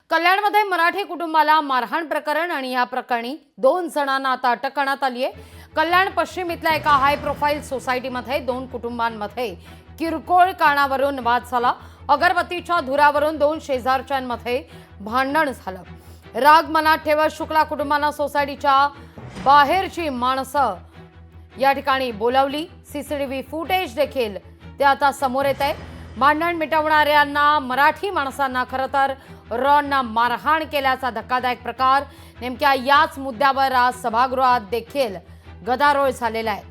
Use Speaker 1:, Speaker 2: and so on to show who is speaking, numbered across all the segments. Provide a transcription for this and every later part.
Speaker 1: कल्याणमध्ये मराठी कुटुंबाला मारहाण प्रकरण आणि या प्रकरणी 2 जणांना आता अटक करण्यात आली आहे। कल्याण पश्चिम इथल्या एका हाय प्रोफाईल सोसायटीमध्ये 2 कुटुंबांमध्ये किरकोळ कारणावरून वाद झाला। अगरबत्तीच्या धुरावरून 2 शेजारच्यांमध्ये भांडण झालं। राग मनात ठेवत शुक्ला कुटुंबानं सोसायटीच्या बाहेरची माणसं या ठिकाणी बोलावली। सीसीटीव्ही फुटेज देखील ते आता समोर येत आहे। भांडण मिटवणाऱ्यांना मराठी माणसांना खरं तर रॉडनं मारहाण केल्याचा धक्कादायक प्रकार। नेमक्या याच मुद्द्यावर आज सभागृहात देखील गदारोळ झालेला आहे।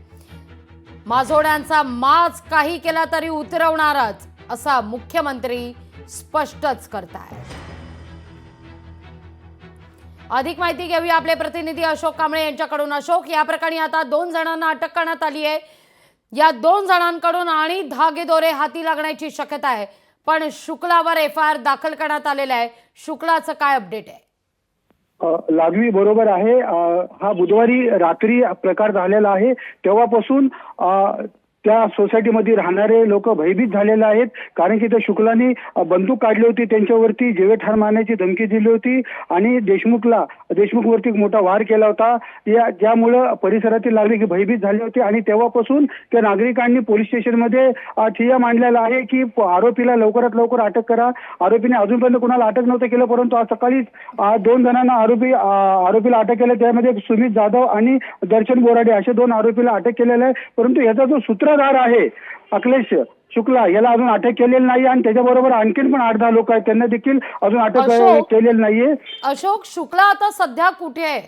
Speaker 1: माजोड्यांचा माज काही केला तरी उतरवणारच असा मुख्यमंत्री स्पष्टच करतायत। अधिक माहिती घेऊया आपले प्रतिनिधी अशोक कांबळे यांच्याकडून। अशोक, या प्रकरणी आता 2 जणांना अटक करण्यात आली आहे। या 2 जणांकडून आणि धागेदोरे हाती लागण्याची शक्यता आहे, पण शुक्लावर एफआयआर दाखल करण्यात आलेला आहे। शुक्लाचं काय अपडेट आहे?
Speaker 2: लागवी बरोबर आहे। हा बुधवारी रात्री प्रकार झालेला आहे। तेव्हापासून त्या सोसायटीमध्ये राहणारे लोक भयभीत झालेले आहेत, कारण की त्या शुक्लाने बंदूक काढली होती, त्यांच्यावरती जीवे ठार मारण्याची धमकी दिली होती आणि देशमुखवरती मोठा वार केला होता। ज्यामुळे परिसरातील नागरिक भयभीत झाले होते आणि तेव्हापासून त्या नागरिकांनी पोलीस स्टेशनमध्ये ठिय्या मांडलेला आहे की आरोपीला लवकरात लवकर अटक करा। आरोपीने अजूनपर्यंत कुणाला अटक नव्हतं केलं, परंतु आज सकाळी 2 जणांना आरोपीला अटक केलं। त्यामध्ये सुमित जाधव आणि दर्शन बोराडे असे 2 आरोपीला अटक केलेलं आहे, परंतु याचा जो सूत्रधार आहे अखिलेश शुक्ला याला अजून अटक केलेली नाही आणि त्याच्याबरोबर आणखीन पण 8-10 लोक आहेत, त्यांना देखील अजून अटक केलेली नाहीये।
Speaker 1: अशोक, शुक्ला आता सध्या कुठे आहे?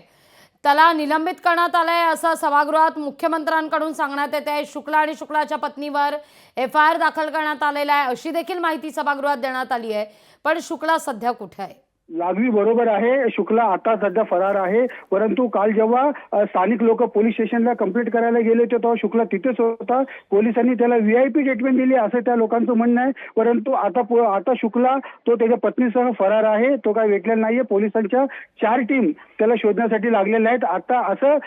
Speaker 1: त्याला निलंबित करण्यात आलंय असं सभागृहात मुख्यमंत्र्यांकडून सांगण्यात येत आहे। शुक्ला आणि शुक्लाच्या पत्नीवर एफआयआर दाखल करण्यात आलेला आहे अशी देखील माहिती सभागृहात देण्यात आली आहे, पण शुक्ला सध्या कुठे आहे?
Speaker 2: लागवी बरोबर आहे। शुक्ला आता सध्या फरार आहे, परंतु काल जेव्हा स्थानिक लोक पोलीस स्टेशनला कंप्लेंट करायला गेले होते तेव्हा शुक्ला तिथेच होता। पोलिसांनी त्याला व्हीआयपी ट्रीटमेंट दिली असं त्या लोकांचं म्हणणं आहे, परंतु आता शुक्ला तो त्याच्या पत्नीसह फरार आहे। तो काय भेटलेला नाहीये। पोलिसांच्या 4 टीम त्याला शोधण्यासाठी लागलेल्या आहेत। आता असं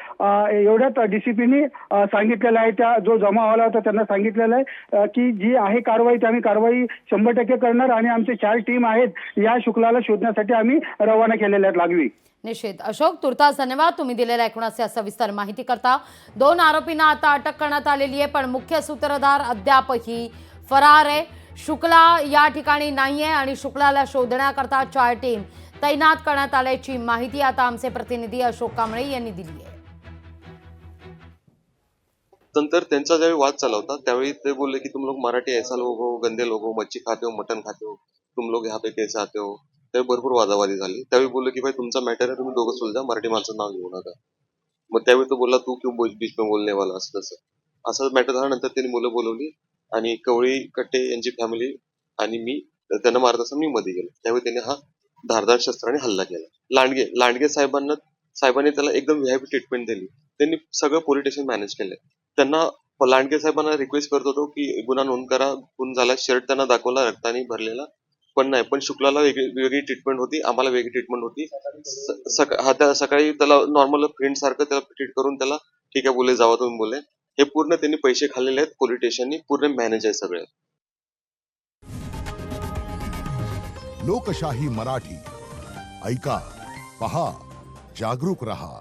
Speaker 2: एवढ्यात डीसीपीने सांगितलेलं आहे, त्या जो जमा आला होता त्यांना सांगितलेलं आहे की जी आहे कारवाई ती आम्ही कारवाई 100% करणार आणि आमचे 4 टीम आहेत या शुक्लाला शोधण्यासाठी आम्ही रवाना केलेल्या आहेत। लागवी
Speaker 1: निश्चित। अशोक, तुर्तास धन्यवाद तुम्ही दिलेल्या एकूणच सविस्तर माहिती करता। 2 आरोपींना आता अटक करण्यात आलेली आहे, पण मुख्य सूत्रधार अद्यापही फरार आहे। शुक्ला या ठिकाणी नाहीये आणि शुक्लाला शोधण्याकरता 4 टीम तैनात करण्यात आल्याची माहिती आता आमचे प्रतिनिधी अशोक कांबळे यांनी दिली आहे।
Speaker 3: नंतर त्यांचा ज्यावेळी वाद चालला होता त्यावेळी ते बोलले की तुम लोग मराठी ऐसा लोग हो, गंदे लोग हो, मच्छी खाते हो, मटन खाते हो, तुम लोग यहाँ पे कैसे आते हो। त्यावेळी भरपूर वादावादी झाली। त्यावेळी बोलले की भाई तुमचा मॅटर आहे, तुम्ही दोघं सुलझा, मराठी माणसं नाव घेऊ नका। मग त्यावेळी तो बोलला तू क्यों बीच में बोलने वाला, असं मॅटर झाल्यानंतर त्यांनी मुलं बोलवली आणि कवळी कट्टे यांची फॅमिली आणि मी त्यांना मारत असताना मी मध्ये गेलो। त्यावेळी त्यांनी हा धारदार शस्त्राने हल्ला केला। लांडगे साहेबांनी त्याला एकदम व्हीआयपी ट्रीटमेंट दिली। त्यांनी सगळं पोलीस स्टेशन मॅनेज केलं। त्यांना लांडगे साहेबांना रिक्वेस्ट करत होतो की गुन्हा नोंद करा, खून झाला, शर्ट त्यांना दाखवला रक्ताने भरलेला, पण नाही। पण शुक्लाला वेगळी ट्रीटमेंट होती, आम्हाला वेगळी ट्रीटमेंट होती। सकाळी त्याला नॉर्मल फ्रेंड सारखं त्याला ट्रीट करून त्याला ठीक आहे बोलले, जावा तुम्ही बोलले। हे पूर्ण त्यांनी पैसे खाल्लेले आहेत, पोलीस स्टेशननी पूर्ण मॅनेज आहे सगळे।
Speaker 4: लोकशाही मराठी ऐका, पहा, जागरूक रहा।